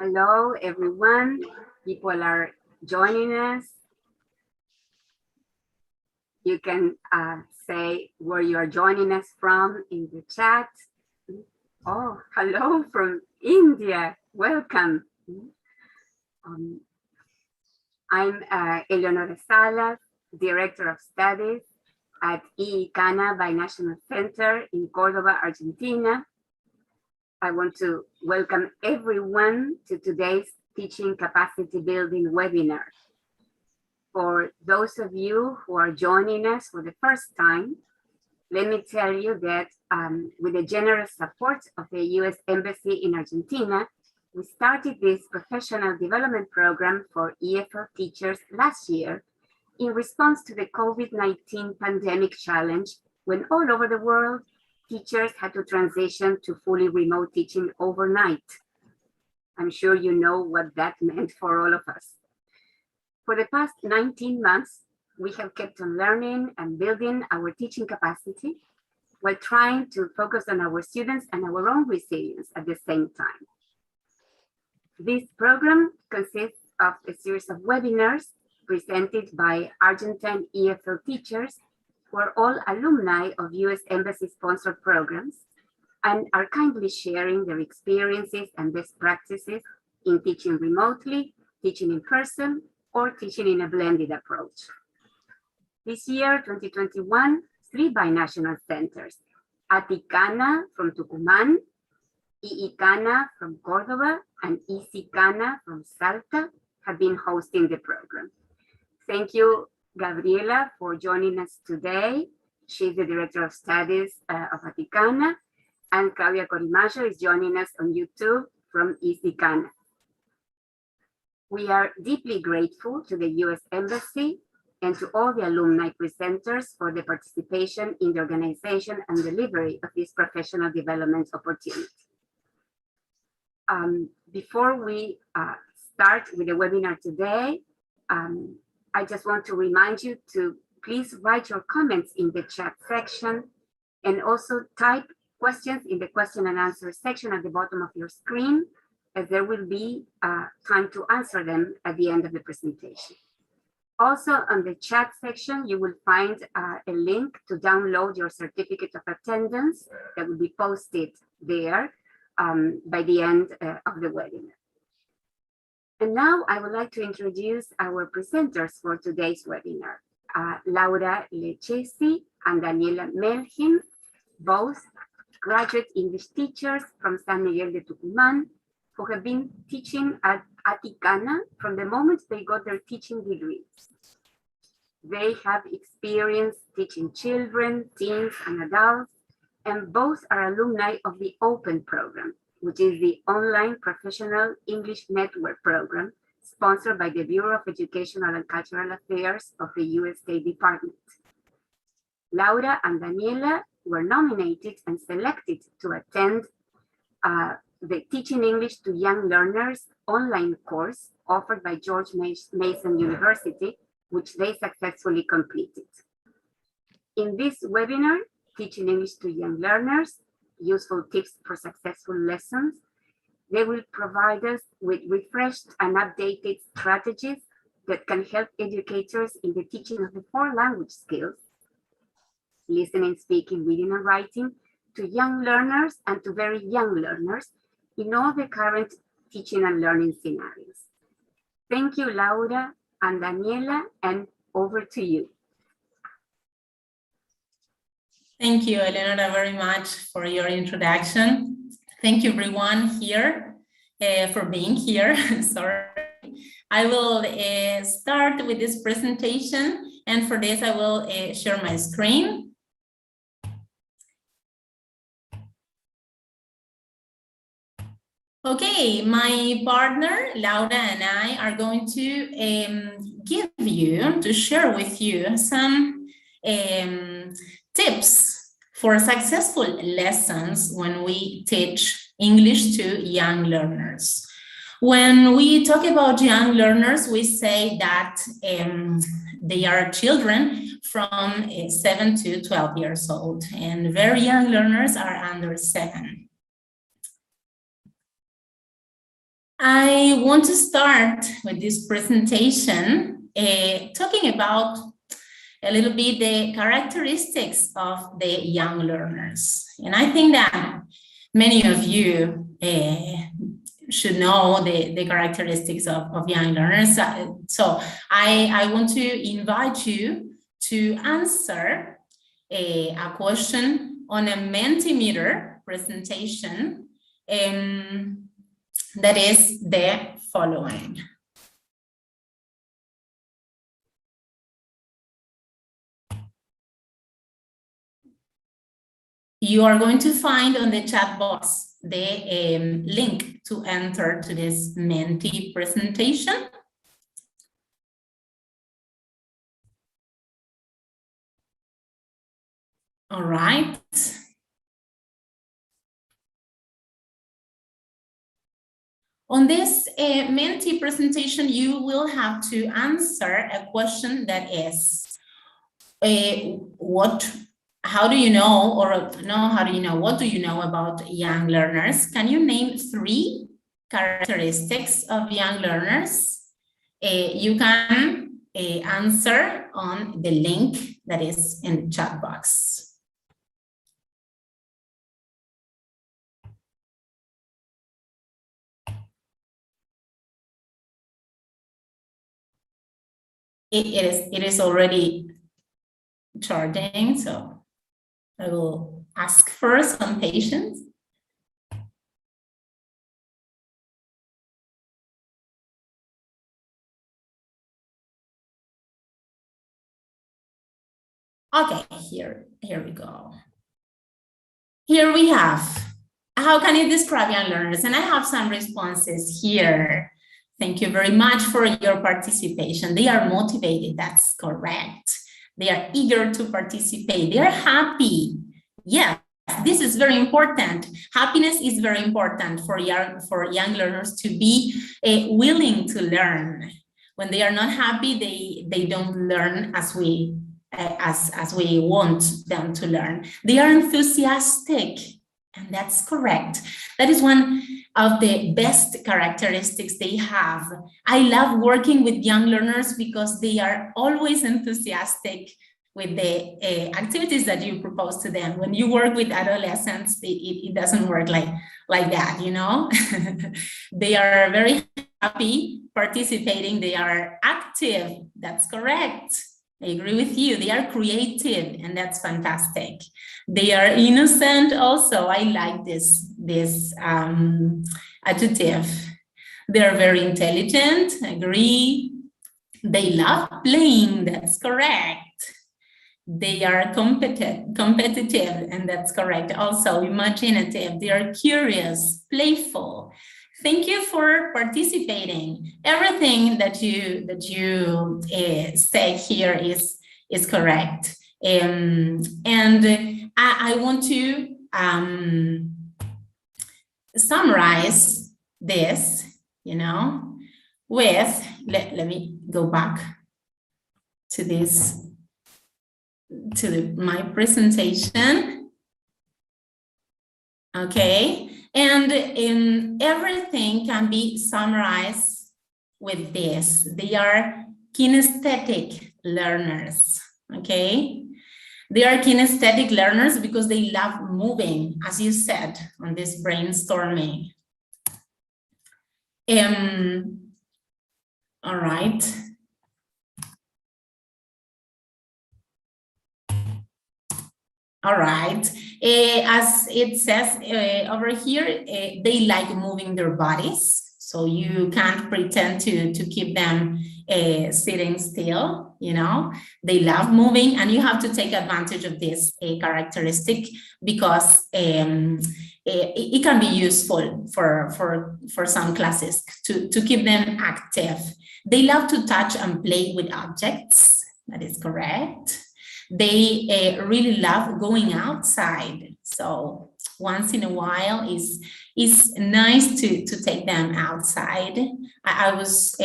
Hello, everyone. People are joining us. You can say where you are joining us from in the chat. Oh, hello from India. Welcome. I'm Eleonora Salas, Director of Studies at TEYL Binational Center in Córdoba, Argentina. I want to welcome everyone to today's Teaching Capacity Building webinar. For those of you who are joining us for the first time, let me tell you that with the generous support of the US Embassy in Argentina, we started this professional development program for EFL teachers last year in response to the COVID-19 pandemic challenge, when all over the world, teachers had to transition to fully remote teaching overnight. I'm sure you know what that meant for all of us. For the past 19 months, we have kept on learning and building our teaching capacity while trying to focus on our students and our own resilience at the same time. This program consists of a series of webinars presented by Argentine EFL teachers who are all alumni of US Embassy-sponsored programs and are kindly sharing their experiences and best practices in teaching remotely, teaching in person, or teaching in a blended approach. This year, 2021, 3 binational centers, Aticana from Tucumán, EECANA from Córdoba, and ECCANA from Salta have been hosting the program. Thank you, Gabriela, for joining us today. She's the Director of Studies of Aticana, and Claudia Corimayo is joining us on YouTube from ECCANA. We are deeply grateful to the US Embassy and to all the alumni presenters for the participation in the organization and delivery of this professional development opportunity. Before we start with the webinar today, I just want to remind you to please write your comments in the chat section and also type questions in the question and answer section at the bottom of your screen, as there will be time to answer them at the end of the presentation. Also on the chat section, you will find a link to download your certificate of attendance that will be posted there by the end of the webinar. And now I would like to introduce our presenters for today's webinar, Laura Lechesi and Daniela Melhin, both graduate English teachers from San Miguel de Tucumán, who have been teaching at Aticana from the moment they got their teaching degrees. They have experience teaching children, teens, and adults, and both are alumni of the OPEN program, which is the online professional English network program sponsored by the Bureau of Educational and Cultural Affairs of the US State Department. Laura and Daniela were nominated and selected to attend the Teaching English to Young Learners online course offered by George Mason University, which they successfully completed. In this webinar, Teaching English to Young Learners, Useful Tips for Successful Lessons, they will provide us with refreshed and updated strategies that can help educators in the teaching of the 4 language skills, listening, speaking, reading, and writing, to young learners and to very young learners in all the current teaching and learning scenarios. Thank you, Laura and Daniela, and over to you. Thank you, Eleonora, very much for your introduction. Thank you, everyone here, for being here. Sorry. I will start with this presentation, and for this, I will share my screen. Okay, my partner, Laura, and I are going to share with you some tips for successful lessons when we teach English to young learners. When we talk about young learners, we say that they are children from 7 to 12 years old, and very young learners are under 7. I want to start with this presentation talking about a little bit the characteristics of the young learners. And I think that many of you should know the characteristics of young learners. So I want to invite you to answer a question on a Mentimeter presentation that is the following. You are going to find on the chat box the link to enter to this Menti presentation. All right. On this Menti presentation, you will have to answer a question that is, how do you know, or no, how do you know, what do you know about young learners? Can you name 3 characteristics of young learners? You can answer on the link that is in the chat box. It is already charging, so I will ask for some patience. Okay, here we go. Here we have, how can you describe young learners? And I have some responses here. Thank you very much for your participation. They are motivated, that's correct. They are eager to participate. They are happy. Yes, this is very important. Happiness is very important for young learners to be willing to learn. When they are not happy, they don't learn as we want them to learn. They are enthusiastic, and that's correct. That is one of the best characteristics they have. I love working with young learners because they are always enthusiastic with the activities that you propose to them. When you work with adolescents, it doesn't work like that, you know? They are very happy participating. They are active. That's correct. I agree with you. They are creative, and that's fantastic. They are innocent also. I like this adjective. They are very intelligent. I agree. They love playing. That's correct. They are competitive, and that's correct. Also imaginative. They are curious, playful. Thank you for participating. Everything that you say here is correct. And I want to summarize this, you know, with, let me go back to this, my presentation. Okay. And everything can be summarized with this. They are kinesthetic learners, okay? They are kinesthetic learners because they love moving, as you said on this brainstorming. All right. All right. As it says over here, they like moving their bodies. So you can't pretend to keep them sitting still, you know. They love moving, and you have to take advantage of this characteristic because it can be useful for some classes to keep them active. They love to touch and play with objects. That is correct. They really love going outside. So once in a while is nice to take them outside. I was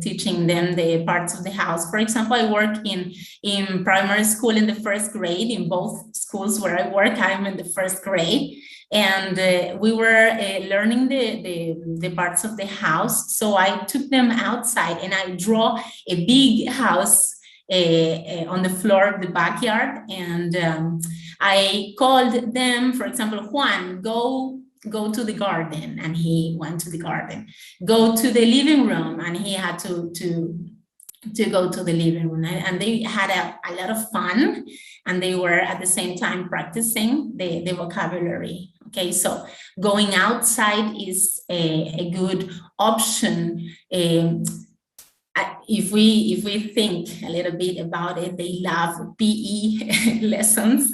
teaching them the parts of the house. For example, I work in primary school in the first grade. In both schools where I work, I'm in the first grade. and we were learning the parts of the house. So I took them outside and I draw a big house on the floor of the backyard, and I called them, for example, Juan, go to the garden, and he went to the garden. Go to the living room, and he had to go to the living room, and they had a lot of fun, and they were at the same time practicing the vocabulary. Okay, so going outside is a good option. If we think a little bit about it, they love PE lessons.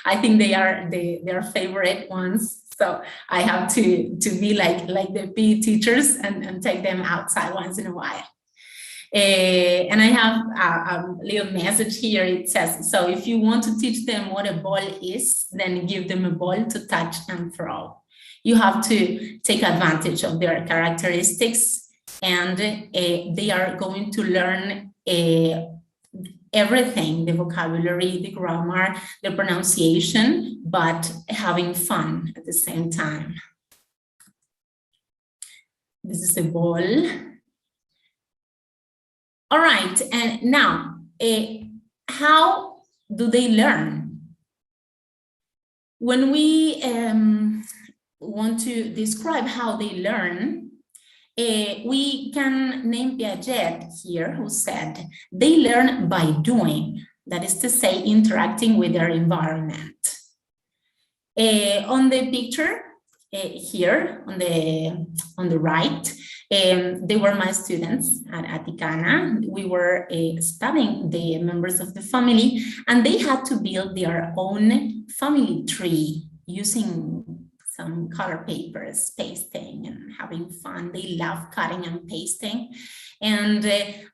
I think they are their favorite ones. So I have to be like the PE teachers and take them outside once in a while. And I have a little message here. It says, so if you want to teach them what a ball is, then give them a ball to touch and throw. You have to take advantage of their characteristics, and they are going to learn everything, the vocabulary, the grammar, the pronunciation, but having fun at the same time. This is a ball. All right, and now, how do they learn? When we want to describe how they learn, we can name Piaget here, who said, they learn by doing, that is to say, interacting with their environment. On the picture here, on the right, they were my students at ICANA. We were studying the members of the family, and they had to build their own family tree using some color papers, pasting and having fun. They love cutting and pasting. And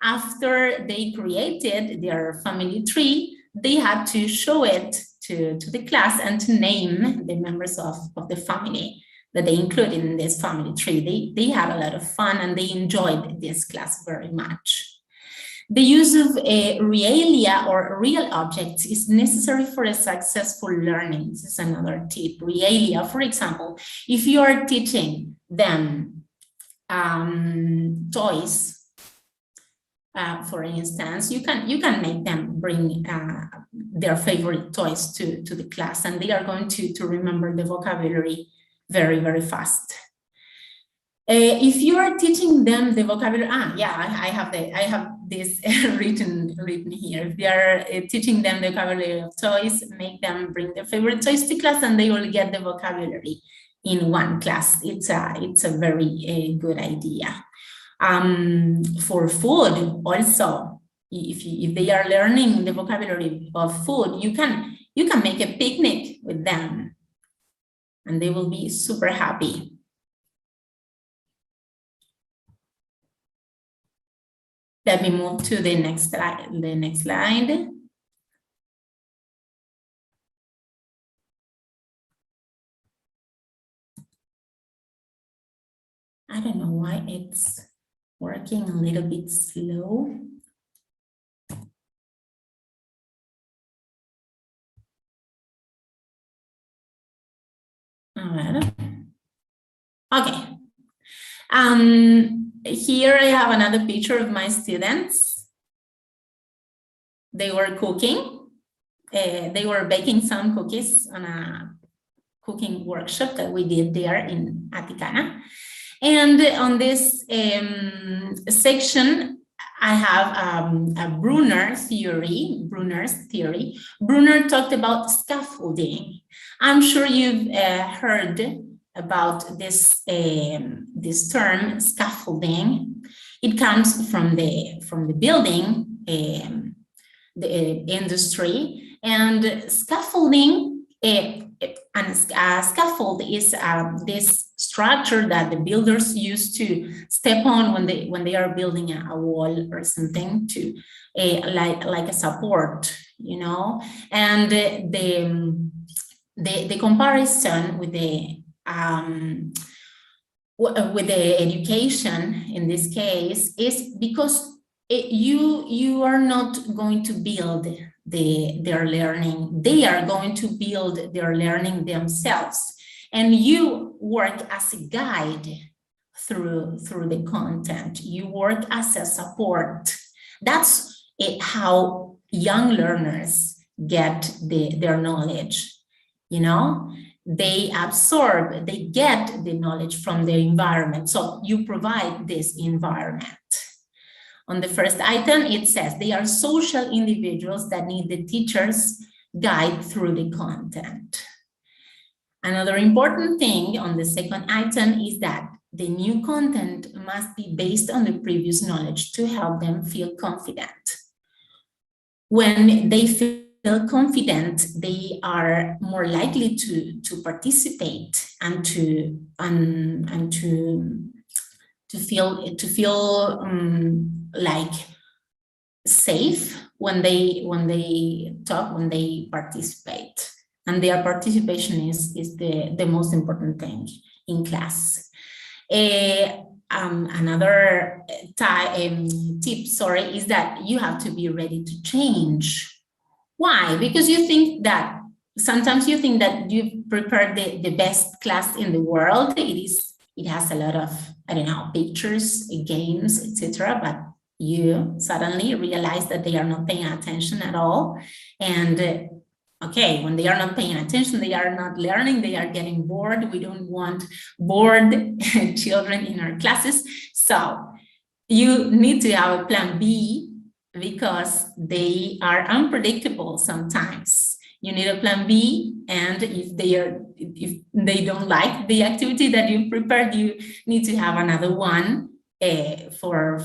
after they created their family tree, they had to show it to the class and to name the members of the family that they included in this family tree. They had a lot of fun, and they enjoyed this class very much. The use of realia or real objects is necessary for a successful learning. This is another tip. Realia, for example, if you are teaching them toys, for instance, you can make them bring their favorite toys to the class, and they are going to remember the vocabulary very, very fast. If you are teaching them the vocabulary, I have this written here. If they are teaching them the vocabulary of toys, make them bring their favorite toys to class, and they will get the vocabulary in one class. It's a very good idea. For food, also, if they are learning the vocabulary of food, you can make a picnic with them, and they will be super happy. Let me move to the next slide. I don't know why it's working a little bit slow. All right. Okay. Here I have another picture of my students. They were cooking. They were baking some cookies on a cooking workshop that we did there in ICANA. And on this section, I have a Brunner's theory. Brunner talked about scaffolding. I'm sure you've heard about this term, scaffolding. It comes from the building, the industry, and scaffolding. Scaffold is this structure that the builders use to step on when they are building a wall or something, to like a support, you know. And the comparison with the education in this case is because you are not going to build their learning. They are going to build their learning themselves. and you work as a guide through the content. You work as a support. That's how young learners get their knowledge. You know, they absorb, they get the knowledge from their environment. So you provide this environment. On the first item, it says they are social individuals that need the teacher's guide through the content. Another important thing on the second item is that the new content must be based on the previous knowledge to help them feel confident. When they feel confident, they are more likely to participate and to feel like safe when they talk, when they participate. And their participation is the most important thing in class. Another tip, is that you have to be ready to change. Why? Because you think that, sometimes you think that you've prepared the best class in the world. It has a lot of, I don't know, pictures, games, etc. But you suddenly realize that they are not paying attention at all. And okay, when they are not paying attention, they are not learning, they are getting bored. We don't want bored children in our classes. So you need to have a plan B because they are unpredictable sometimes. You need a plan B, and if they don't like the activity that you prepared, you need to have another one for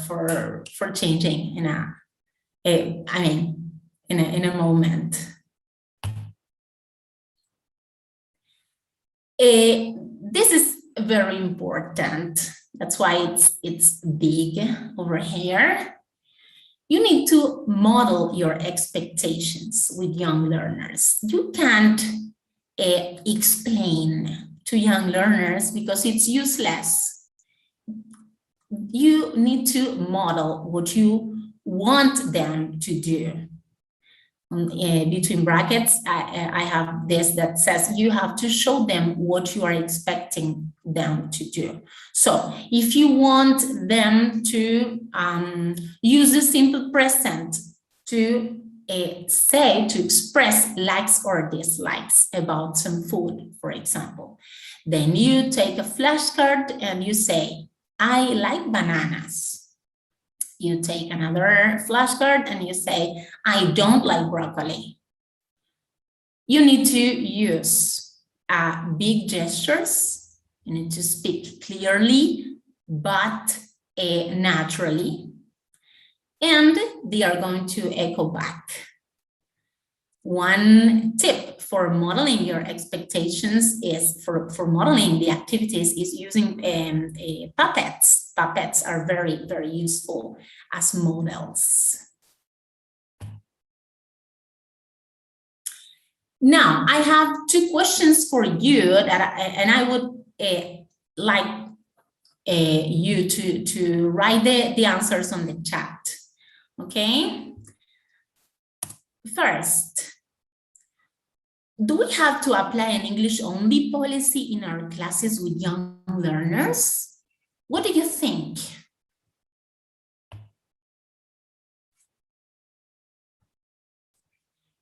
changing in a moment. This is very important. That's why it's big over here. You need to model your expectations with young learners. You can't explain to young learners because it's useless. You need to model what you want them to do. Between brackets, I have this that says you have to show them what you are expecting them to do. So if you want them to use the simple present to express likes or dislikes about some food, for example, then you take a flashcard and you say, I like bananas. You take another flashcard and you say, I don't like broccoli. You need to use big gestures. You need to speak clearly, but naturally. And they are going to echo back. One tip for modeling your expectations is, for modeling the activities, is using puppets. Puppets are very, very useful as models. Now, I have two questions for you and I would like you to write the answers on the chat, okay? First, do we have to apply an English-only policy in our classes with young learners? What do you think?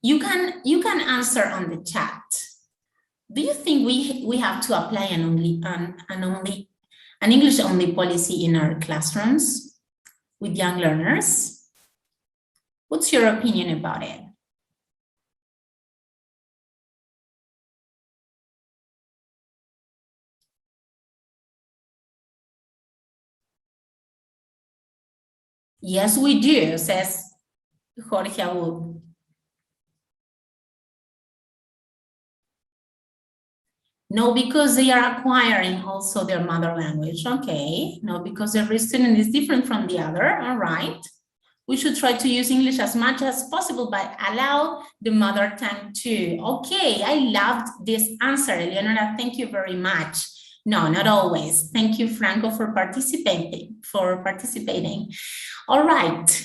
You can answer on the chat. Do you think we have to apply an English-only policy in our classrooms with young learners? What's your opinion about it? Yes, we do, says Jorge Abud. No, because they are acquiring also their mother language. Okay. No, because every student is different from the other. All right. We should try to use English as much as possible, but allow the mother tongue too. Okay, I loved this answer, Eleonora. Thank you very much. No, not always. Thank you, Franco, for participating. All right.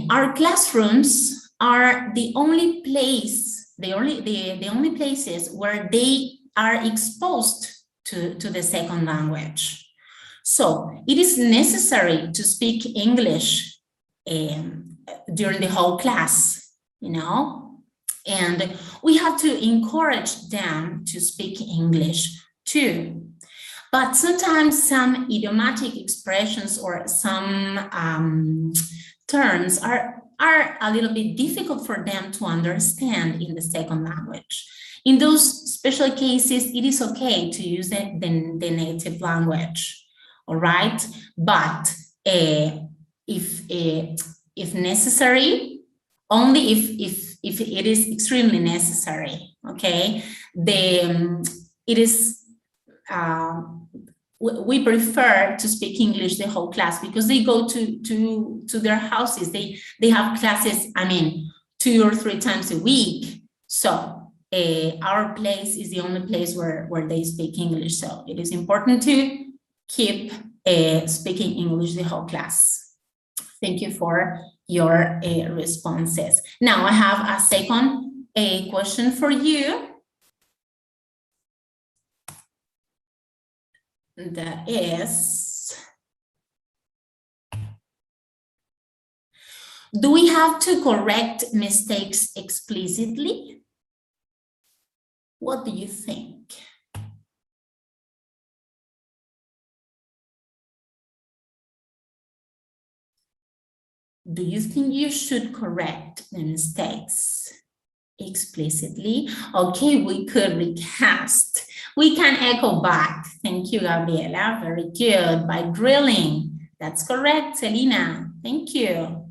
Our classrooms are the only place the only places where they are exposed to the second language. So it is necessary to speak English during the whole class, you know, and we have to encourage them to speak English too. But sometimes some idiomatic expressions or some terms are a little bit difficult for them to understand in the second language. In those special cases, it is okay to use the native language, all right? But if necessary, only if it is extremely necessary, okay? It is we prefer to speak English the whole class because they go to their houses. They have classes, I mean, 2 or 3 times a week. So our place is the only place where they speak English. So it is important to keep speaking English the whole class. Thank you for your responses. Now I have a second question for you. That is, do we have to correct mistakes explicitly? What do you think? Do you think you should correct the mistakes explicitly? Okay, we could recast. We can echo back. Thank you, Gabriela. Very good. By drilling. That's correct, Selena. Thank you.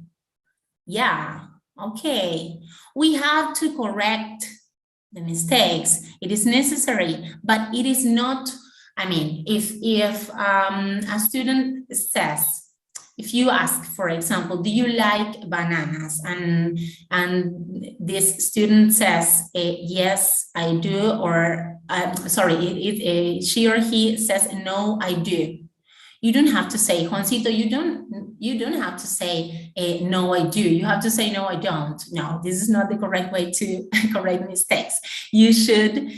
Yeah, okay. We have to correct the mistakes. It is necessary, but it is not, I mean, if a student says, if you ask, for example, do you like bananas? And this student says, yes, I do, or she or he says, no, I do. You don't have to say, Juancito, you don't have to say, no, I do. You have to say, no, I don't. No, this is not the correct way to correct mistakes. You should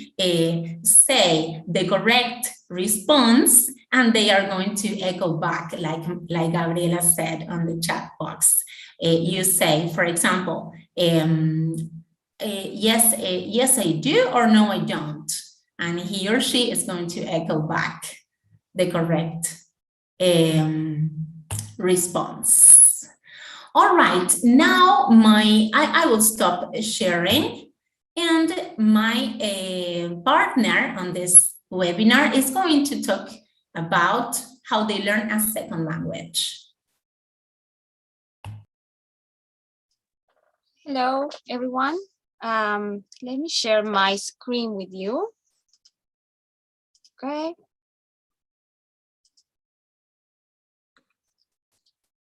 say the correct response, and they are going to echo back, like Gabriela said on the chat box. You say, for example, yes, I do, or no, I don't. And he or she is going to echo back the correct response. All right, now I will stop sharing, and my partner on this webinar is going to talk about how they learn a second language. Hello, everyone. Let me share my screen with you. Okay.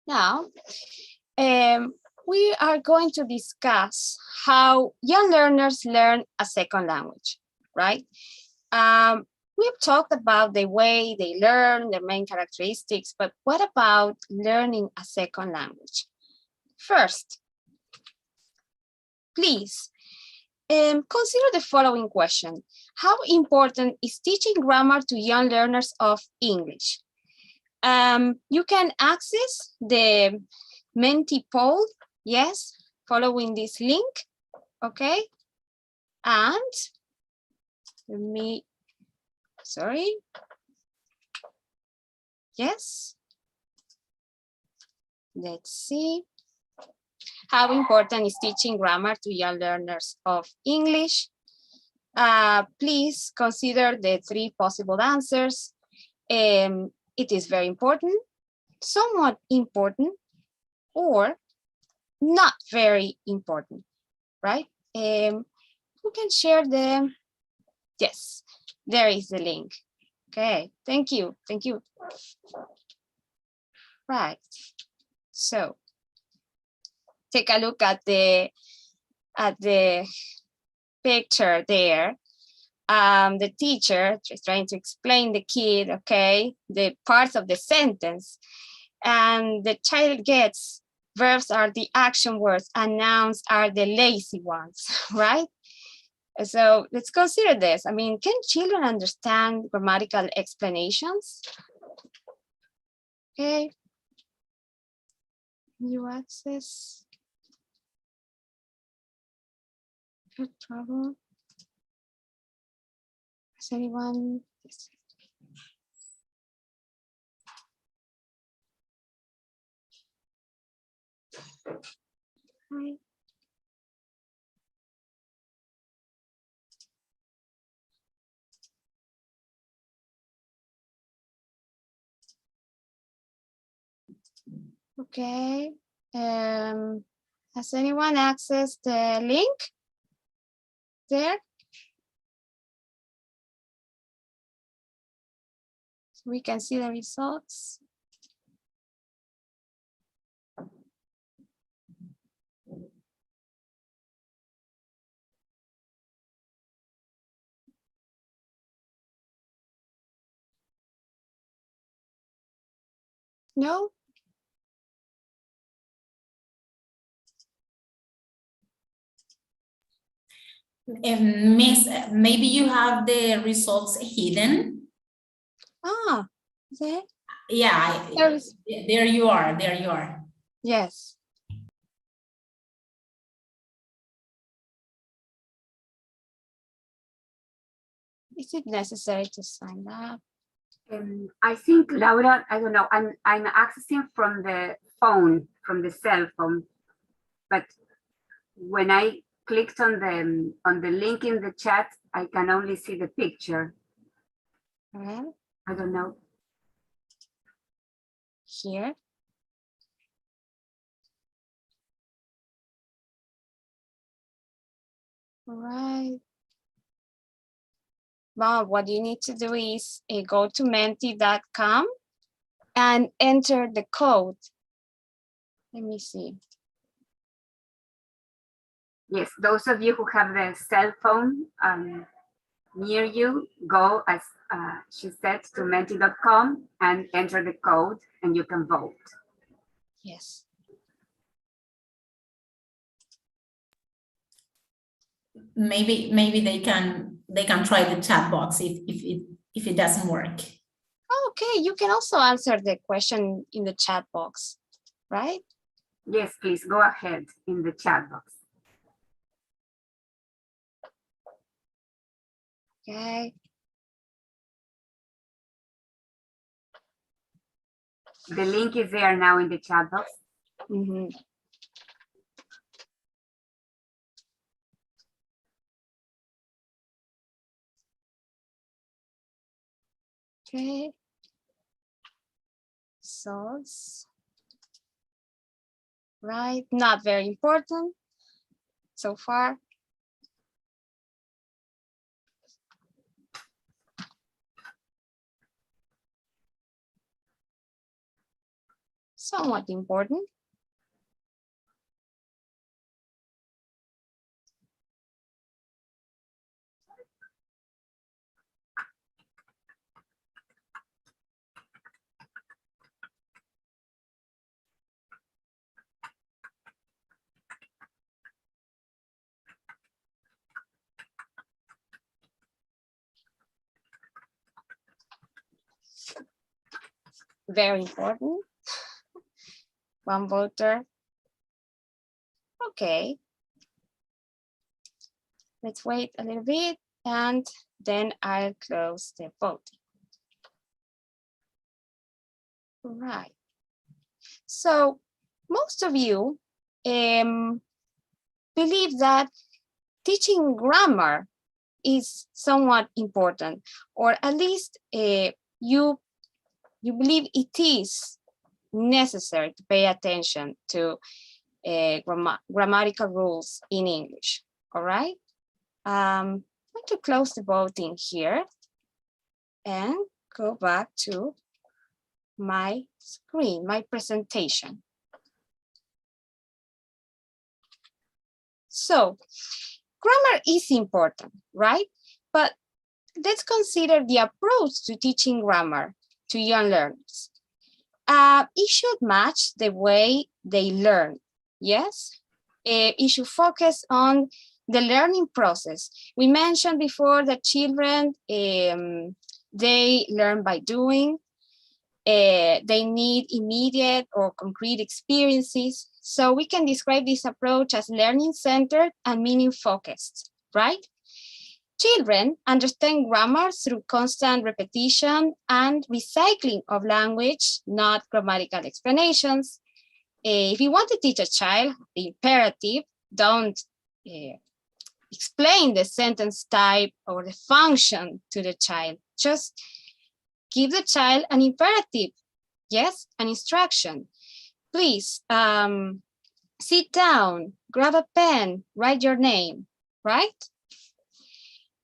Now, we are going to discuss how young learners learn a second language, right? We've talked about the way they learn, their main characteristics, but what about learning a second language? First, please consider the following question. How important is teaching grammar to young learners of English? You can access the Menti poll, yes, following this link, okay? And let me, sorry. Yes. Let's see. How important is teaching grammar to young learners of English? Please consider the 3 possible answers. It is very important, somewhat important, or not very important, right? Who can share them? Yes, there is the link. Okay, thank you, thank you. Right, so take a look at the picture there. The teacher is trying to explain the kid, okay, the parts of the sentence, and the child gets verbs are the action words and nouns are the lazy ones, right? So let's consider this. I mean, can children understand grammatical explanations? Okay. You access. Good trouble. Has anyone? Hi. Okay. Has anyone accessed the link there? So we can see the results. No? Miss, maybe you have the results hidden. Ah, there. Yeah, there you are. There you are. Yes. Is it necessary to sign up? I think, Laura, I don't know, I'm accessing from the phone, from the cell phone, but when I clicked on the link in the chat, I can only see the picture. Well, I don't know. here. All right. Well, what you need to do is go to menti.com and enter the code. Let me see. Yes, those of you who have the cell phone near you, go, as she said, to menti.com and enter the code and you can vote. Yes. Maybe they can try the chat box if it doesn't work. Okay, you can also answer the question in the chat box, right? Yes, please go ahead in the chat box. Okay. The link is there now in the chat box. Mm-hmm. Okay. Source. Right, not very important so far. Somewhat important. Very important. One voter. Okay. Let's wait a little bit and then I'll close the vote. Right. So most of you believe that teaching grammar is somewhat important, or at least you believe it is necessary to pay attention to grammatical rules in English. All right. I'm going to close the voting here and go back to my screen, my presentation. So grammar is important, right? But let's consider the approach to teaching grammar to young learners. It should match the way they learn, yes? It should focus on the learning process. We mentioned before that children, they learn by doing. They need immediate or concrete experiences. So we can describe this approach as learning-centered and meaning-focused, right? Children understand grammar through constant repetition and recycling of language, not grammatical explanations. If you want to teach a child the imperative, don't explain the sentence type or the function to the child. Just give the child an imperative, yes, an instruction. Please sit down, grab a pen, write your name, right?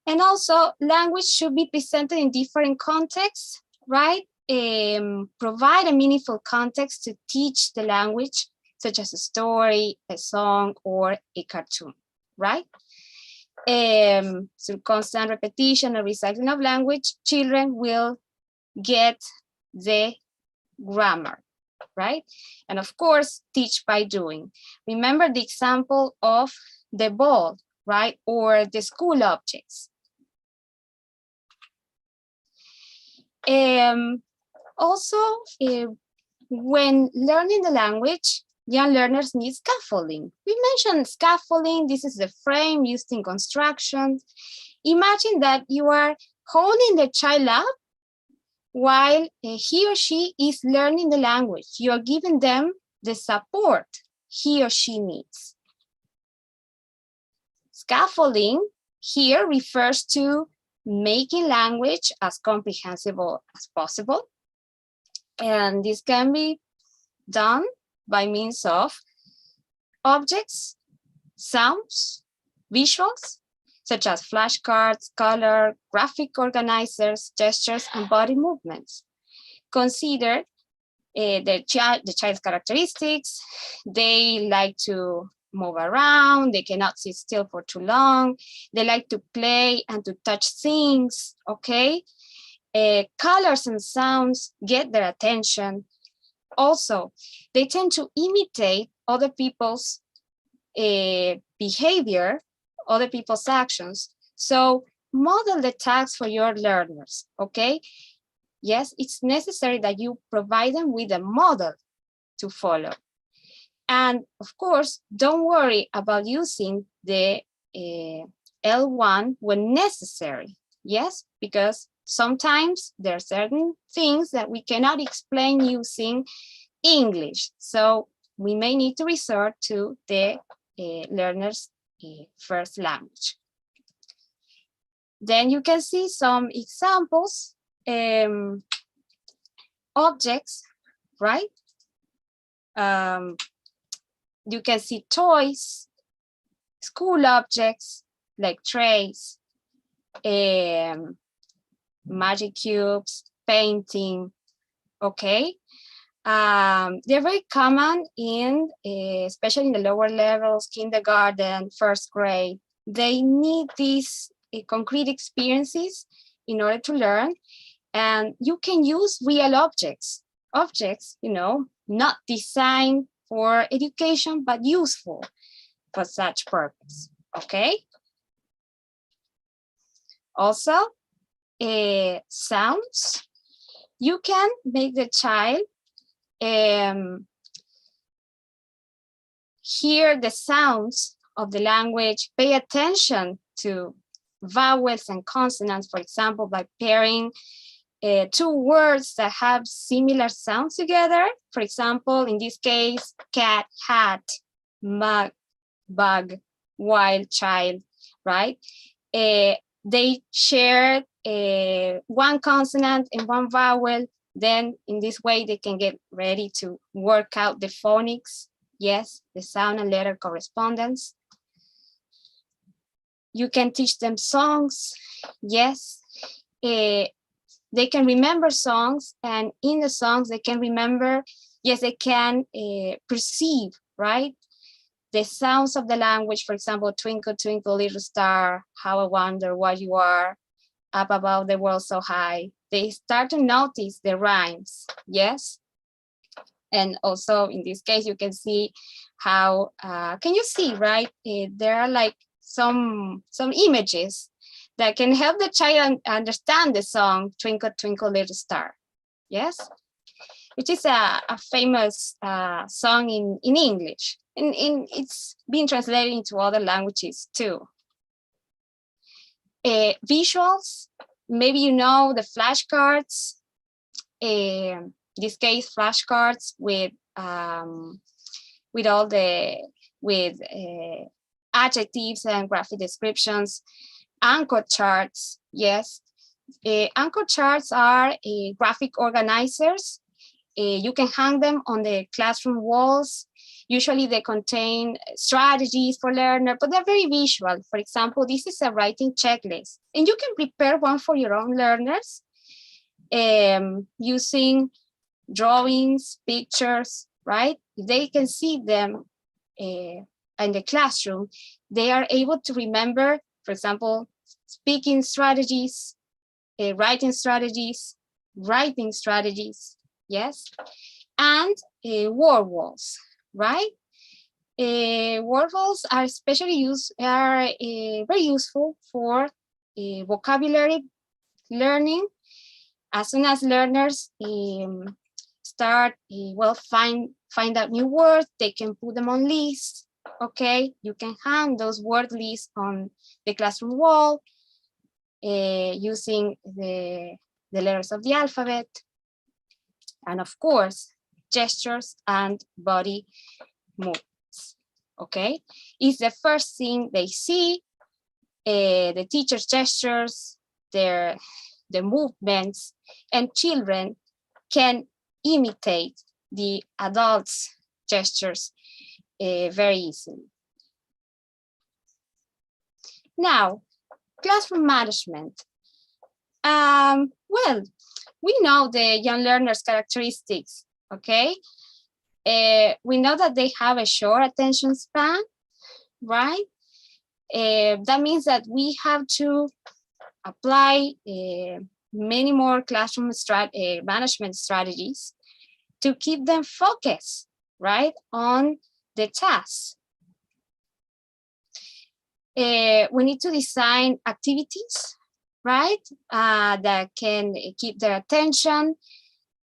And also, language should be presented in different contexts, right? Provide a meaningful context to teach the language, such as a story, a song, or a cartoon, right? Through constant repetition and recycling of language, children will get the grammar, right? And of course, teach by doing. Remember the example of the ball, right? Or the school objects. Also, when learning the language, young learners need scaffolding. We mentioned scaffolding. This is the frame used in construction. Imagine that you are holding the child up while he or she is learning the language. You are giving them the support he or she needs. Scaffolding here refers to making language as comprehensible as possible. And this can be done by means of objects, sounds, visuals, such as flashcards, color, graphic organizers, gestures, and body movements. Consider the child's characteristics. They like to move around, they cannot sit still for too long, they like to play and to touch things, okay? Colors and sounds get their attention. Also, they tend to imitate other people's behavior, other people's actions. So model the tasks for your learners, okay? Yes, it's necessary that you provide them with a model to follow. And of course, don't worry about using the L1 when necessary, yes? Because sometimes there are certain things that we cannot explain using English. So we may need to resort to the learner's first language. Then you can see some examples, objects, right? You can see toys, school objects like trays, magic cubes, painting, okay? They're very common in, especially in the lower levels, kindergarten, first grade. They need these concrete experiences in order to learn. And you can use real objects, you know, not designed for education, but useful for such purpose, okay? Also, sounds. You can make the child hear the sounds of the language, pay attention to vowels and consonants, for example, by pairing two words that have similar sounds together. For example, in this case, cat, hat, mug, bug, wild, child, right? They share one consonant and one vowel. Then in this way, they can get ready to work out the phonics. Yes, the sound and letter correspondence. You can teach them songs. Yes, they can remember songs, and in the songs they can remember, yes, they can perceive, right? The sounds of the language, for example, twinkle, twinkle, little star, how I wonder what you are, up above the world so high. They start to notice the rhymes, yes? And also in this case, you can see how, can you see, right? There are like some images that can help the child understand the song Twinkle Twinkle Little Star. Yes, which is a famous song in English, and it's been translated into other languages too. Visuals, maybe you know the flashcards. In this case, flashcards with all the adjectives and graphic descriptions. Anchor charts, yes. Anchor charts are graphic organizers. You can hang them on the classroom walls. Usually they contain strategies for learner, but they're very visual. For example, this is a writing checklist, and you can prepare one for your own learners using drawings, pictures, right? They can see them in the classroom. They are able to remember, for example, speaking strategies, writing strategies, yes, and word walls, right? Word walls are especially very useful for vocabulary learning. As soon as learners start, find out new words, they can put them on lists. Okay, you can hang those word lists on the classroom wall using the letters of the alphabet, and of course, gestures and body movements. Okay, it's the first thing they see. The teacher's gestures, the movements, and children can imitate the adults' gestures very easily. Now, classroom management. Well, we know the young learners' characteristics, okay? We know that they have a short attention span, right? That means that we have to apply many more classroom management strategies to keep them focused, right, on the task. We need to design activities, right, that can keep their attention.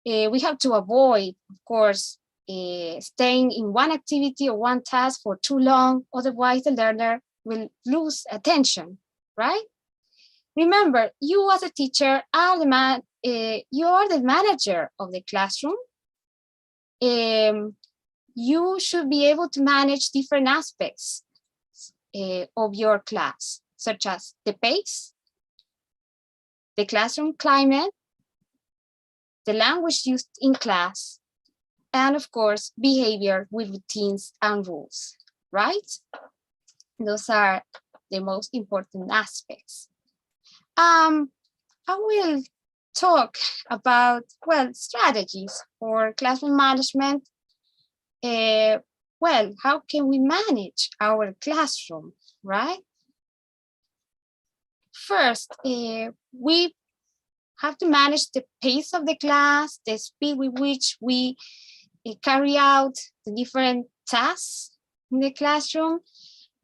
We have to avoid, of course, staying in one activity or one task for too long. Otherwise, the learner will lose attention, right? Remember, you as a teacher are you are the manager of the classroom. You should be able to manage different aspects of your class, such as the pace, the classroom climate, the language used in class, and of course, behavior with routines and rules, right? Those are the most important aspects. I will talk about, well, strategies for classroom management. Well, how can we manage our classroom, right? First, we have to manage the pace of the class, the speed with which we carry out the different tasks in the classroom.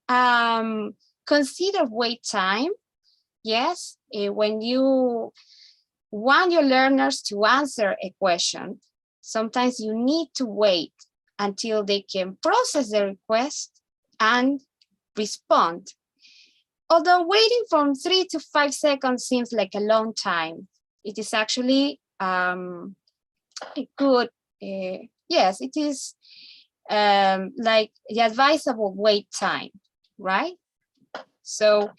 Consider wait time. Yes, when you want your learners to answer a question, sometimes you need to wait until they can process the request and respond. Although waiting from 3 to 5 seconds seems like a long time, it is actually a good, yes, it is like the advisable wait time, right? So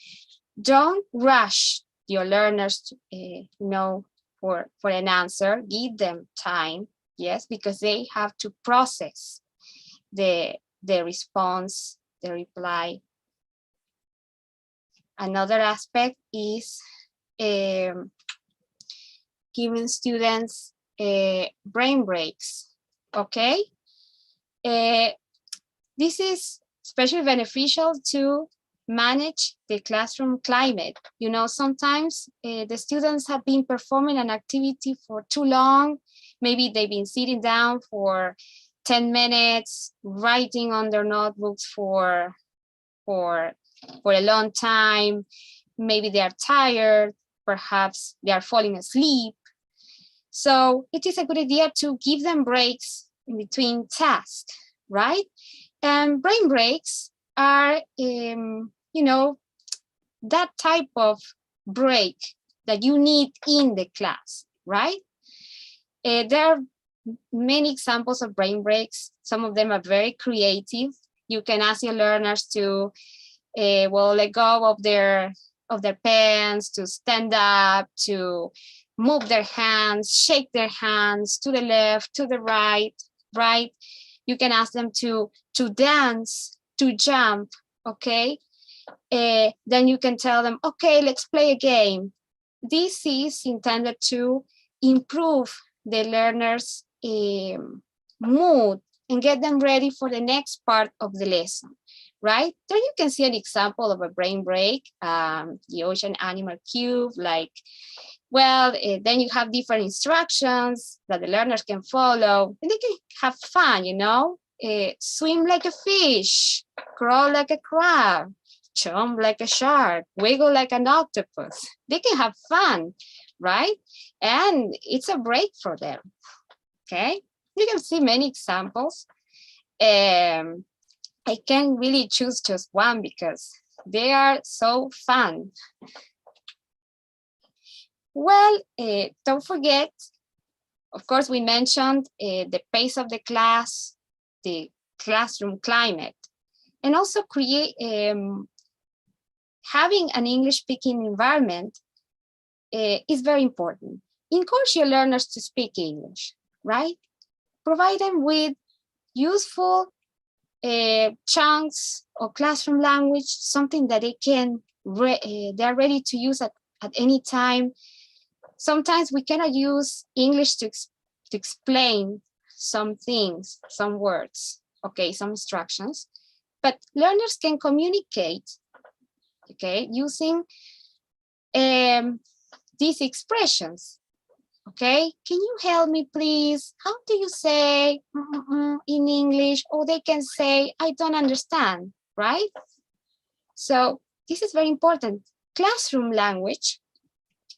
don't rush your learners to, for an answer. Give them time, yes, because they have to process the response, the reply. Another aspect is giving students brain breaks, okay? This is especially beneficial to manage the classroom climate. You know, sometimes the students have been performing an activity for too long. Maybe they've been sitting down for 10 minutes, writing on their notebooks for for a long time. Maybe they are tired, perhaps they are falling asleep. So it is a good idea to give them breaks in between tasks, right? And brain breaks are, you know, that type of break that you need in the class, right? There are many examples of brain breaks. Some of them are very creative. You can ask your learners to, well, let go of their pens, to stand up, to move their hands, shake their hands to the left, to the right, right? You can ask them to dance, to jump, okay? Then you can tell them, okay, let's play a game. This is intended to improve the learner's mood and get them ready for the next part of the lesson, right? There you can see an example of a brain break, the ocean animal cube, like, well, then you have different instructions that the learners can follow, and they can have fun, you know? Swim like a fish, crawl like a crab, jump like a shark, wiggle like an octopus. They can have fun, right? And it's a break for them, okay? You can see many examples. I can't really choose just one because they are so fun. Well, don't forget, of course, we mentioned the pace of the class, the classroom climate, and also create having an English-speaking environment is very important. Encourage your learners to speak English, right? Provide them with useful chunks of classroom language, something that they can they're ready to use at any time. Sometimes we cannot use English to explain some things, some words, okay, some instructions, but learners can communicate, okay, using these expressions. Okay, can you help me, please? How do you say in English? Or they can say, I don't understand, right? So this is very important. Classroom language,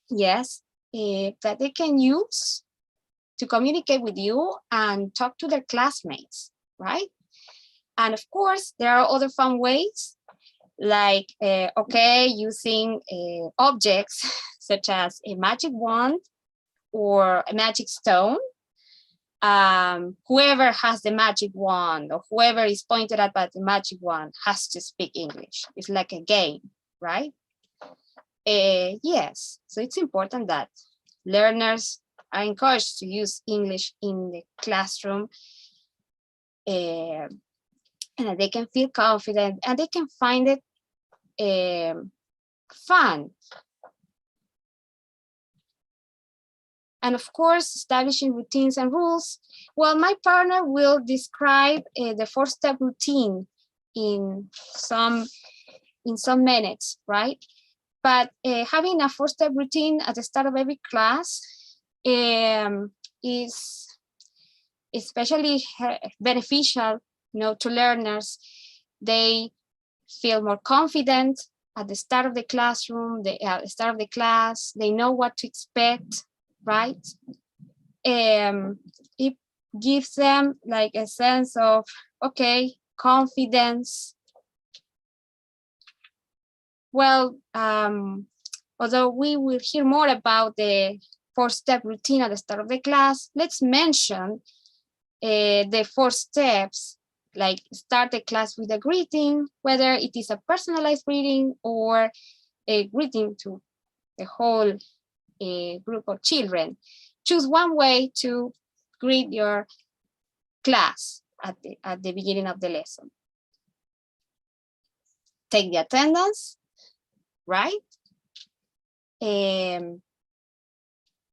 yes, that they can use to communicate with you and talk to their classmates, right? And of course, there are other fun ways, like, okay, using objects such as a magic wand, or a magic stone. Whoever has the magic wand or whoever is pointed at by the magic wand has to speak English. It's like a game, right? Yes, so it's important that learners are encouraged to use English in the classroom, and that they can feel confident and they can find it fun. And of course, establishing routines and rules. Well, my partner will describe the 4-step routine in some minutes, right? But having a 4-step routine at the start of every class is especially beneficial, you know, to learners. They feel more confident at the start of the classroom, at the start of the class. They know what to expect, right? It gives them like a sense of, okay, confidence. Well, although we will hear more about the 4-step routine at the start of the class, let's mention the 4 steps, like start the class with a greeting, whether it is a personalized greeting or a greeting to the whole group of children. Choose one way to greet your class at the beginning of the lesson. Take the attendance, right?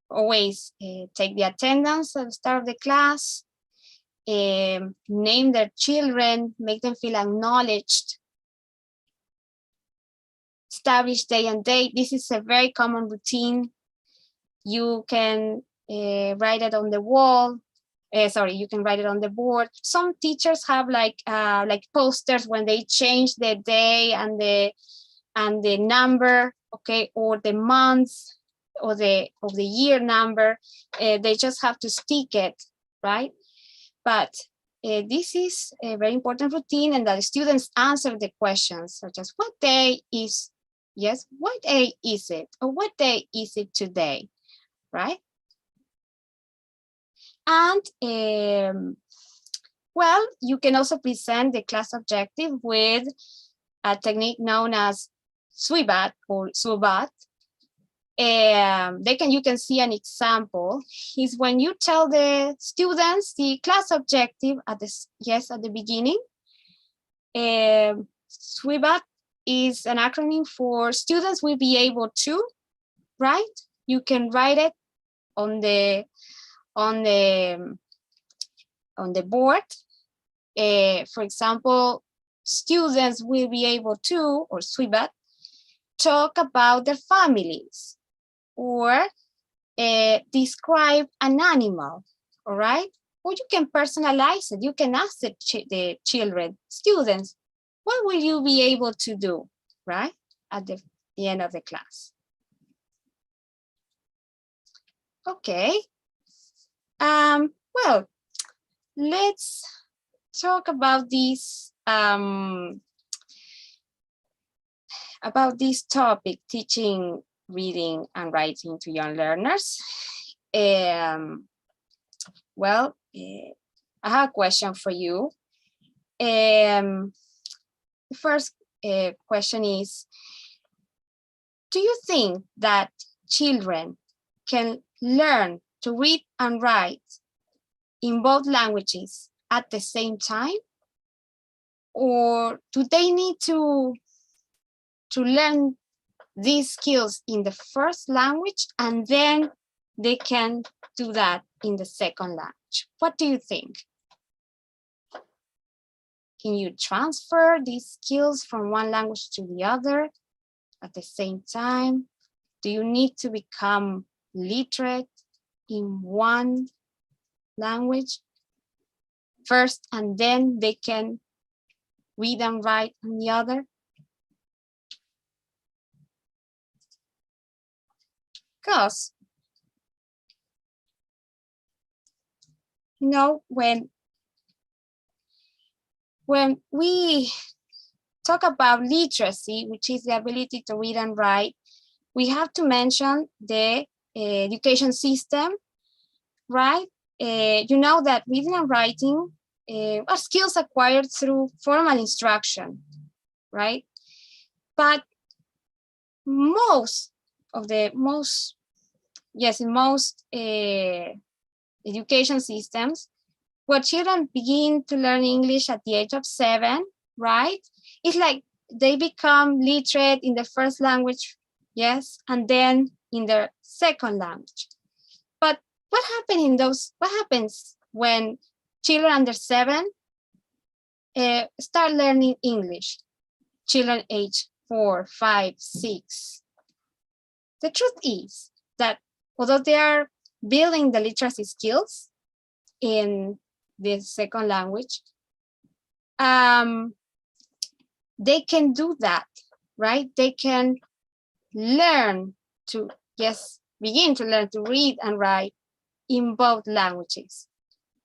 Always take the attendance at the start of the class. Name their children, make them feel acknowledged. Establish day and date. This is a very common routine. You can write it on the wall, Sorry, you can write it on the board. Some teachers have like posters when they change the day and the number, okay, or the month or the year number. They just have to stick it, right? But this is a very important routine, and that the students answer the questions such as what day is, yes, what day is it? Or what day is it today, right? And well, you can also present the class objective with a technique known as SWIBAT or SWOBAT. You can see an example is when you tell the students the class objective at the beginning. SWIBAT is an acronym for students will be able to, right? You can write it on the board. For example, students will be able to, or SWIBAT, talk about their families, or describe an animal, all right? Or you can personalize it. You can ask the children, students, what will you be able to do, right? At the end of the class. Okay. Well, let's talk about this topic, teaching reading and writing to young learners. Well, I have a question for you. The first question is, do you think that children can learn to read and write in both languages at the same time? Or do they need to learn these skills in the first language and then they can do that in the second language? What do you think? Can you transfer these skills from one language to the other at the same time? Do you need to become literate in one language first and then they can read and write on the other? Because, you know, when we talk about literacy, which is the ability to read and write, we have to mention the education system, right? You know that reading and writing are skills acquired through formal instruction, right? But in most education systems, where children begin to learn English at the age of 7, right? It's like they become literate in the first language, yes, and then in their second language. But what happens when children under 7 start learning English? Children age 4, 5, 6. The truth is that although they are building the literacy skills in the second language, they can do that, right? They can learn to, begin to learn to read and write in both languages,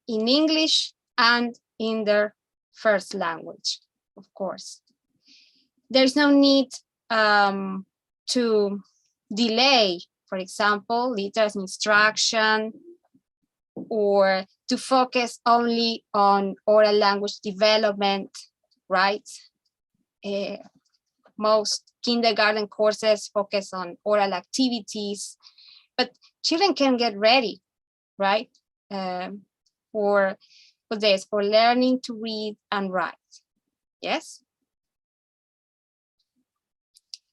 in English and in their first language, of course. There's no need to delay, for example, literacy instruction, or to focus only on oral language development, right? Most kindergarten courses focus on oral activities, but children can get ready, right? For learning to read and write, yes?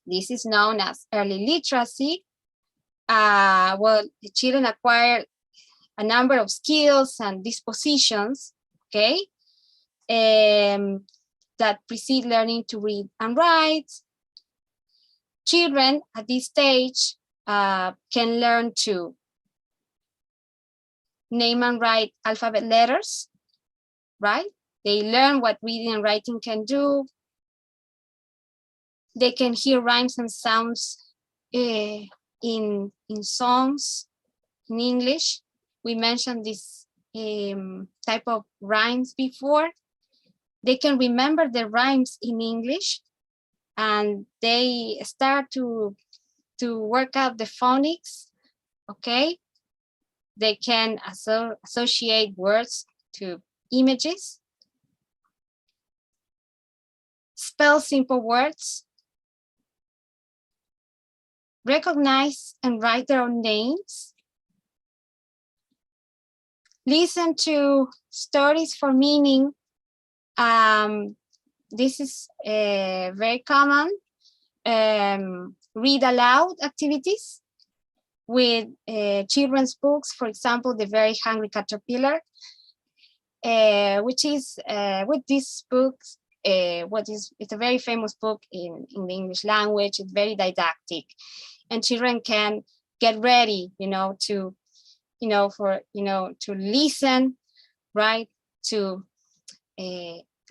This is known as early literacy. Well, the children acquire a number of skills and dispositions, okay, that precede learning to read and write. Children at this stage can learn to name and write alphabet letters, right? They learn what reading and writing can do. They can hear rhymes and sounds in songs in English. We mentioned this type of rhymes before. They can remember the rhymes in English, and they start to work out the phonics, okay? They can associate words to images, spell simple words, recognize and write their own names, listen to stories for meaning. This is very common. Read aloud activities with children's books, for example, The Very Hungry Caterpillar, which is with these books, it's a very famous book in the English language. It's very didactic, and children can get ready, to listen, right, to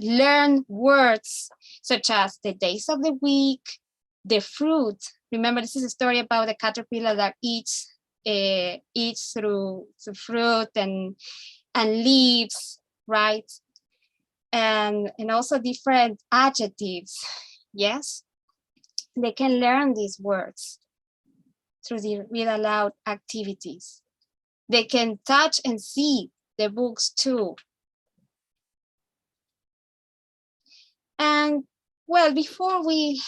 learn words such as the days of the week, the fruit. Remember, this is a story about a caterpillar that eats through fruit and leaves, right? And also different adjectives. Yes, they can learn these words through the read aloud activities. They can touch and see the books too. And well, before we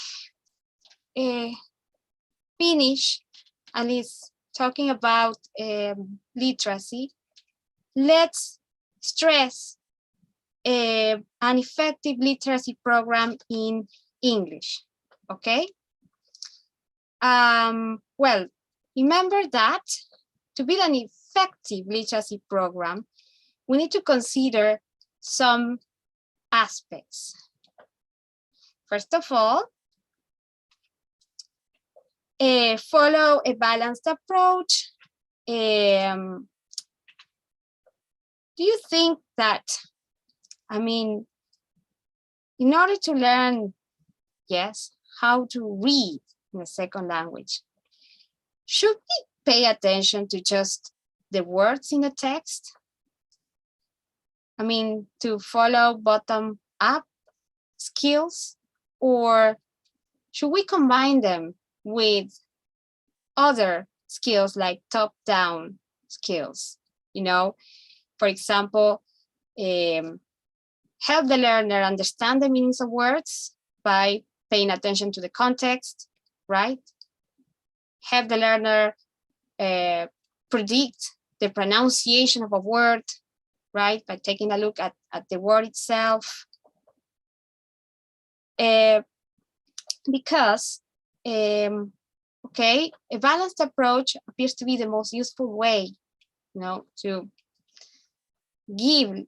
finish, at least talking about literacy, let's stress an effective literacy program in English, okay? Well, remember that to build an effective literacy program, we need to consider some aspects. First of all, follow a balanced approach. Do you think that, in order to learn, yes, how to read in a second language, should we pay attention to just the words in the text? To follow bottom-up skills, or should we combine them with other skills like top-down skills? For example, help the learner understand the meanings of words by paying attention to the context, right? Help the learner predict the pronunciation of a word, right? By taking a look at the word itself. Because, okay, a balanced approach appears to be the most useful way, to give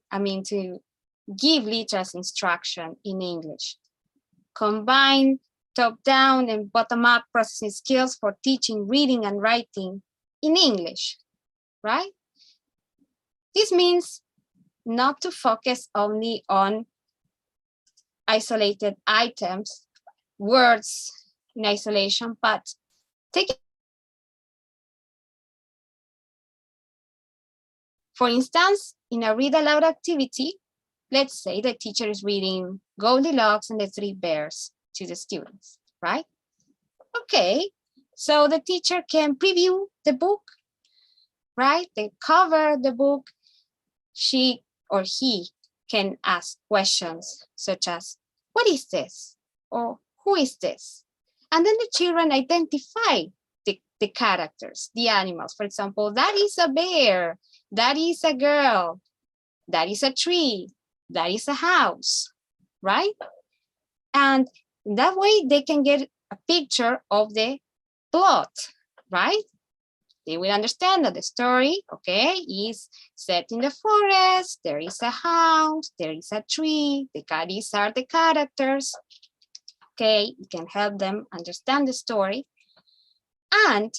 literacy instruction in English. Combine top-down and bottom-up processing skills for teaching reading and writing in English, right? This means not to focus only on isolated items, words in isolation, but take it. For instance, in a read aloud activity, let's say the teacher is reading Goldilocks and the Three Bears to the students, right? Okay, so the teacher can preview the book, right? They cover the book. She or he can ask questions such as, what is this? Or who is this? And then the children identify the characters, the animals. For example, that is a bear, that is a girl, that is a tree, that is a house, right? And that way they can get a picture of the plot, right? They will understand that the story, okay, is set in the forest, there is a house, there is a tree, these are the characters, okay? It can help them understand the story. And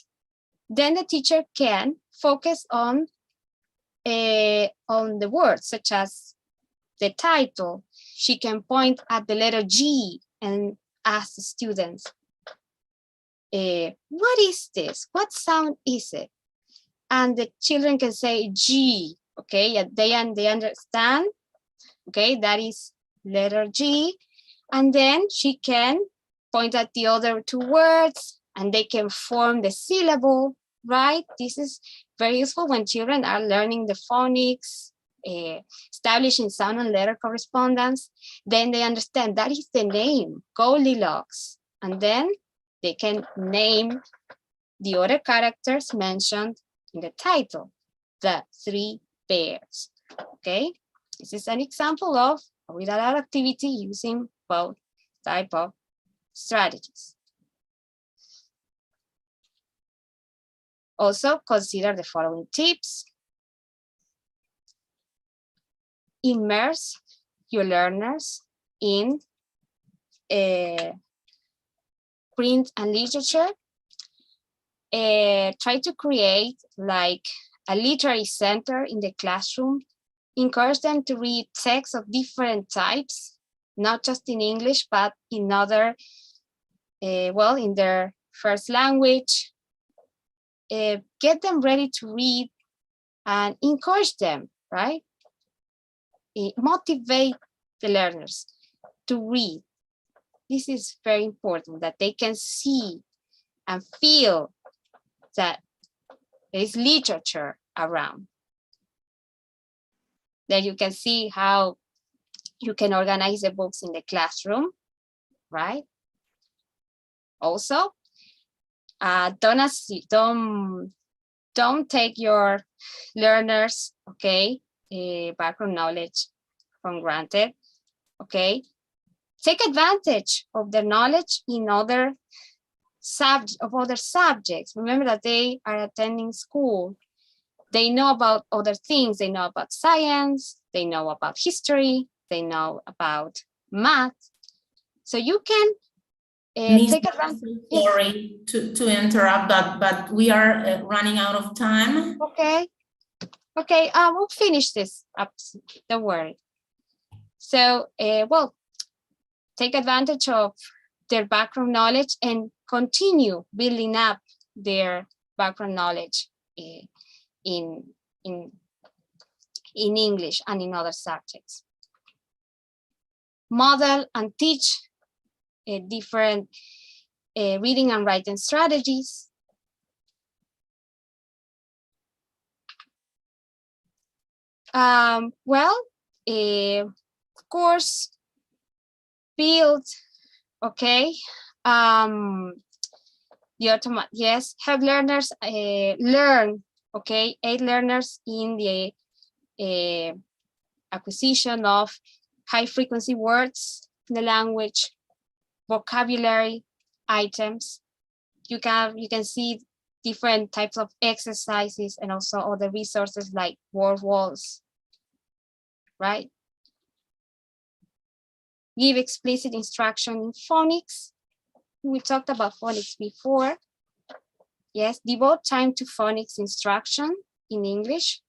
then the teacher can focus on on the words, such as the title. She can point at the letter G and ask the students, what is this? What sound is it? And the children can say G, okay? They understand, okay? That is letter G. And then she can point at the other two words and they can form the syllable, right? This is very useful when children are learning the phonics, establishing sound and letter correspondence. Then they understand that is the name, Goldilocks. And then they can name the other characters mentioned in the title, the 3 bears, okay? This is an example of a read-aloud activity using both type of strategies. Also consider the following tips. Immerse your learners in print and literature. Try to create like a literary center in the classroom. Encourage them to read texts of different types, not just in English, but in other, well, in their first language. Get them ready to read and encourage them, right? Motivate the learners to read. This is very important, that they can see and feel that there is literature around. Then you can see how you can organize the books in the classroom, right? Also, don't take your learners, okay, background knowledge for granted, okay? Take advantage of their knowledge in other subjects. Remember that they are attending school. They know about other things. They know about science. They know about history. They know about math. So you can take advantage. Sorry to interrupt, but we are running out of time. Okay. Okay, we'll finish this up. Don't worry. So, well, take advantage of their background knowledge and continue building up their background knowledge in English and in other subjects. Model and teach different reading and writing strategies. Well, of course, build, okay, the automatic, yes, have learners learn, okay, aid learners in the acquisition of high frequency words in the language, vocabulary items. You can see different types of exercises and also other resources like word walls, right? Give explicit instruction in phonics. We talked about phonics before. Yes, devote time to phonics instruction in English.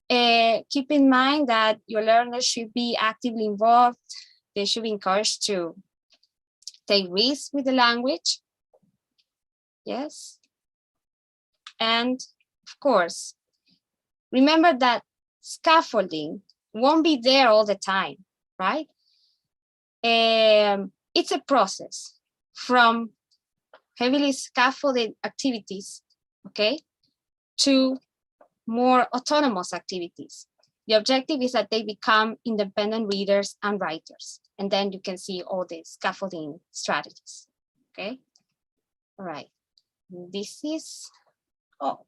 Keep in mind that your learners should be actively involved. They should be encouraged to take risks with the language. Yes. And of course, remember that scaffolding won't be there all the time, right? It's a process from heavily scaffolded activities, okay, to more autonomous activities. The objective is that they become independent readers and writers. And then you can see all the scaffolding strategies, okay? All right, this is, oh,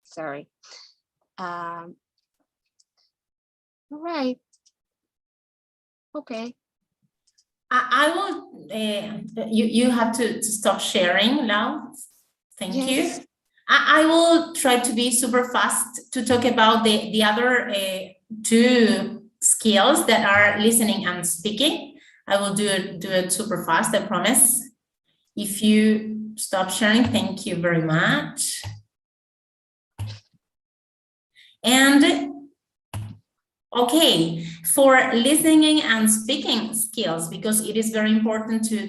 sorry. All right, okay. I will, you have to stop sharing now. Thank Yes. you. I will try to be super fast to talk about the other two skills that are listening and speaking. I will do it super fast, I promise. If you stop sharing. Thank you very much. And okay, for listening and speaking skills, because it is very important to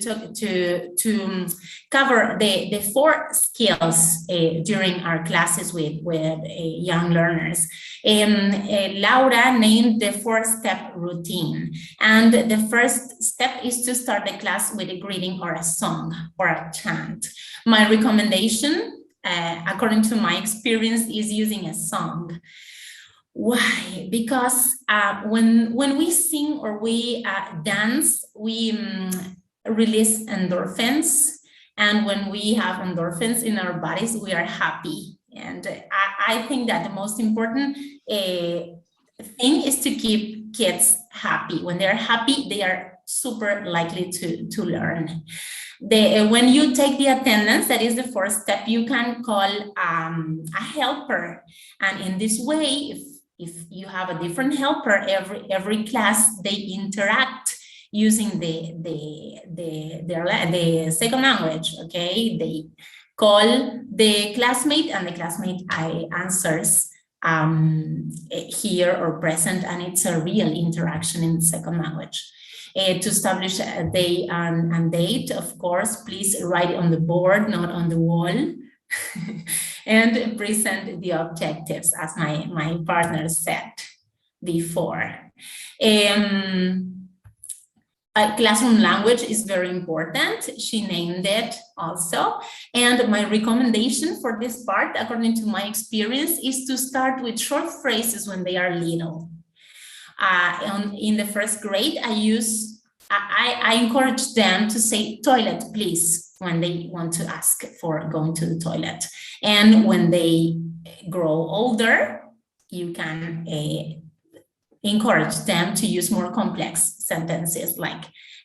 cover the 4 skills during our classes with young learners. Laura named the 4-step routine, and the first step is to start the class with a greeting or a song or a chant. My recommendation, according to my experience, is using a song. Why? Because when we sing or we dance, we release endorphins. And when we have endorphins in our bodies, we are happy. And I think that the most important thing is to keep kids happy. When they're happy, they are super likely to learn. When you take the attendance, that is the 4th step, you can call a helper. And in this way, if you have a different helper, every class, they interact using the second language, okay? They call the classmate and the classmate answers here or present, and it's a real interaction in the second language. To establish a day and date, of course, please write it on the board, not on the wall. And present the objectives, as my partner said before. Classroom language is very important. She named it also. And my recommendation for this part, according to my experience, is to start with short phrases when they are little. In the 1st grade, I encourage them to say toilet, please, when they want to ask for going to the toilet. And when they grow older, you can encourage them to use more complex sentences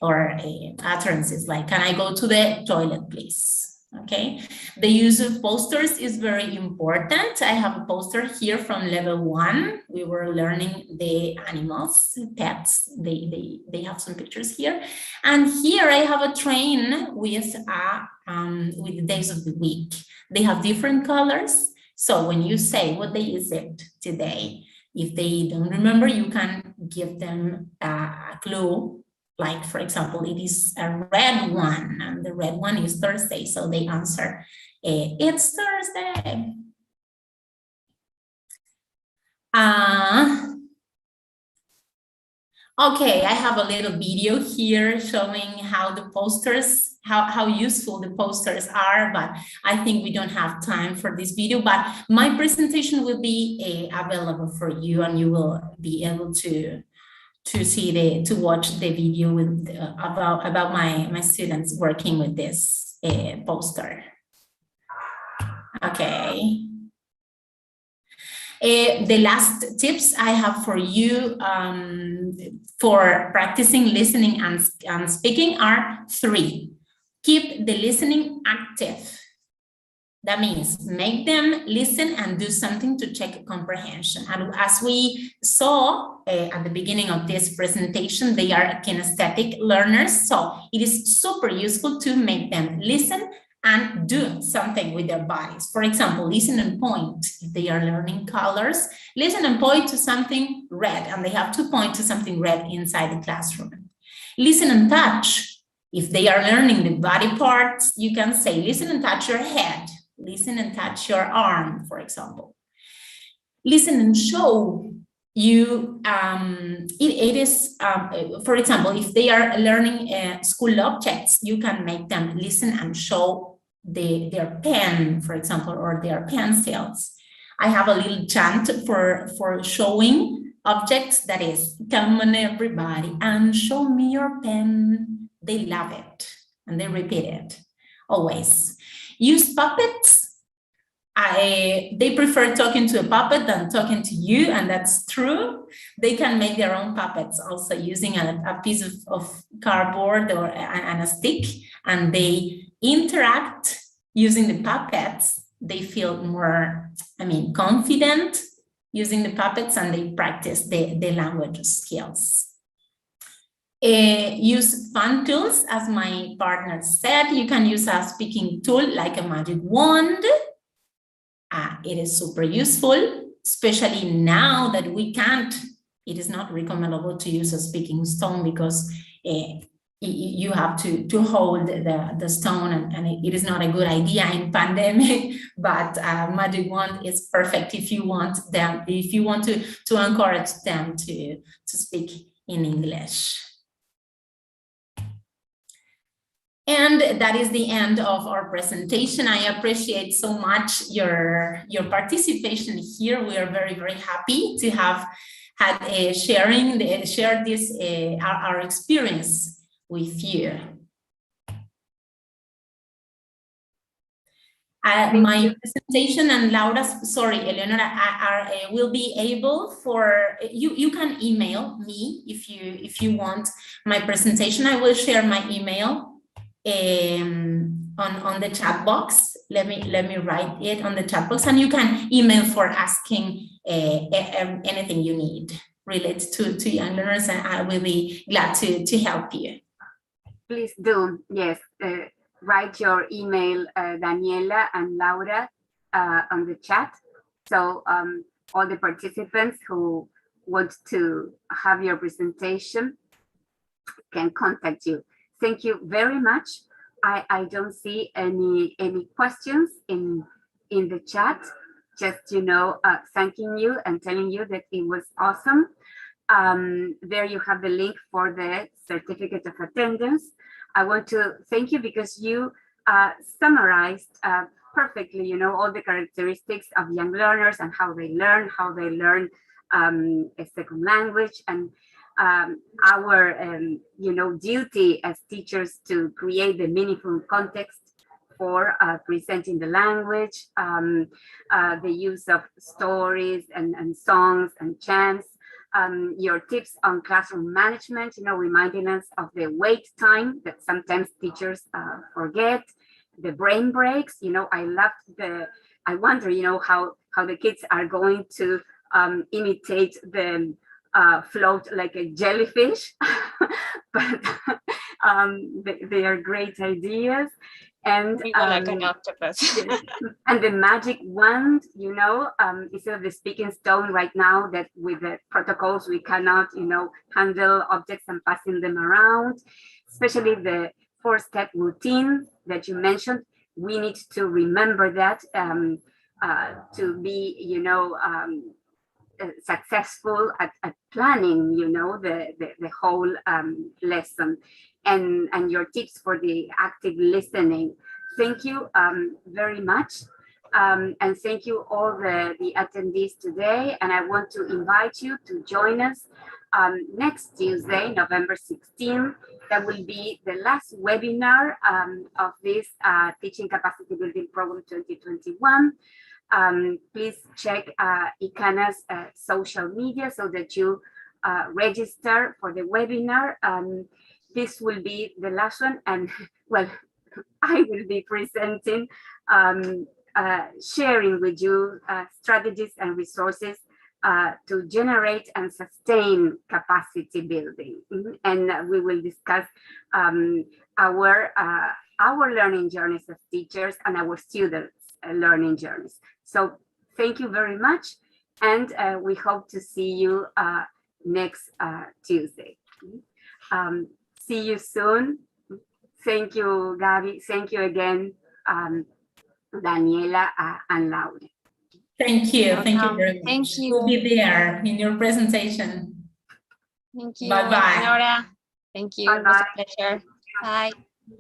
or utterances like, can I go to the toilet, please? Okay, the use of posters is very important. I have a poster here from level 1. We were learning the animals, pets. They have some pictures here. And here I have a train with the days of the week. They have different colors. So when you say, what day is it today? If they don't remember, you can give them a clue. Like, for example, it is a red one, and the red one is Thursday. So they answer, it's Thursday. Okay, I have a little video here showing how the posters, how useful the posters are, but I think we don't have time for this video, but my presentation will be available for you, and you will be able to watch the video with about my students working with this poster. Okay. The last tips I have for you for practicing listening and speaking are 3. Keep the listening active. That means make them listen and do something to check comprehension. And as we saw at the beginning of this presentation, they are kinesthetic learners. So it is super useful to make them listen and do something with their bodies. For example, listen and point. If they are learning colors, listen and point to something red, and they have to point to something red inside the classroom. Listen and touch. If they are learning the body parts, you can say, listen and touch your head. Listen and touch your arm, for example. Listen and show. It is, for example, if they are learning school objects, you can make them listen and show their pen, for example, or their pencils. I have a little chant for showing objects, that is, come on everybody and show me your pen. They love it and they repeat it always. Use puppets. They prefer talking to a puppet than talking to you, and that's true. They can make their own puppets also using a piece of cardboard and a stick, and they interact using the puppets. They feel more, confident using the puppets, and they practice the language skills. Use fun tools, as my partner said. You can use a speaking tool like a magic wand. It is super useful, especially now that we can't. It is not recommendable to use a speaking stone because you have to hold the stone, and it is not a good idea in pandemic. But magic wand is perfect if you want them, if you want to encourage them to speak in English. And that is the end of our presentation. I appreciate so much your participation here. We are very, very happy to have had shared this our experience with you. My presentation and Laura's, sorry, Eleonora, will be able for you. You can email me if you want my presentation. I will share my email on the chat box. Let me write it on the chat box, and you can email for asking anything you need related to young learners, and I will be glad to help you. Please do, yes. Write your email, Daniela and Laura, on the chat. So all the participants who want to have your presentation can contact you. Thank you very much. I don't see any questions in the chat. Just, you know, thanking you and telling you that it was awesome. There you have the link for the certificate of attendance. I want to thank you because you summarized perfectly, you know, all the characteristics of young learners and how they learn a second language, and our, you know, duty as teachers to create the meaningful context for presenting the language, the use of stories and songs and chants, your tips on classroom management, you know, reminding us of the wait time that sometimes teachers forget, the brain breaks. You know, I wonder, you know, how the kids are going to imitate the float like a jellyfish, but they are great ideas. And like an octopus. And the magic wand, you know, instead of the speaking stone right now, that with the protocols we cannot, you know, handle objects and passing them around, especially the 4-step routine that you mentioned. We need to remember that to be, you know, successful at planning, you know, the whole lesson, and your tips for the active listening. Thank you very much, and thank you all the attendees today. And I want to invite you to join us next Tuesday, November 16th. That will be the last webinar of this Teaching Capacity Building Program 2021. Please check ICANNA's social media so that you register for the webinar. This will be the last one, and well, I will be presenting, sharing with you strategies and resources to generate and sustain capacity building. And we will discuss our learning journeys as teachers and our students' learning journeys. So thank you very much, and we hope to see you next Tuesday. See you soon. Thank you, Gabi. Thank you again, Daniela and Laura. Thank you. Thank you very much. Thank you. We'll be there in your presentation. Thank you. Bye-bye. Nora. Thank you. Bye-bye. It was a pleasure. Bye.